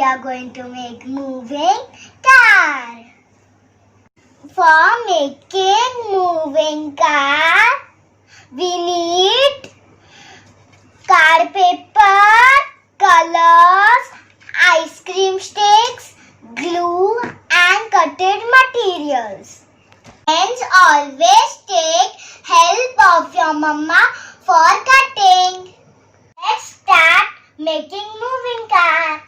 are going to make moving car. For making moving car, we need card paper, colors, ice cream sticks, glue and cutted materials. Friends, always take help of your mama for cutting. Let's start making moving car.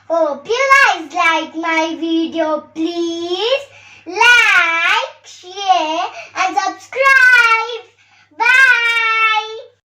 Hope you guys like my video. Please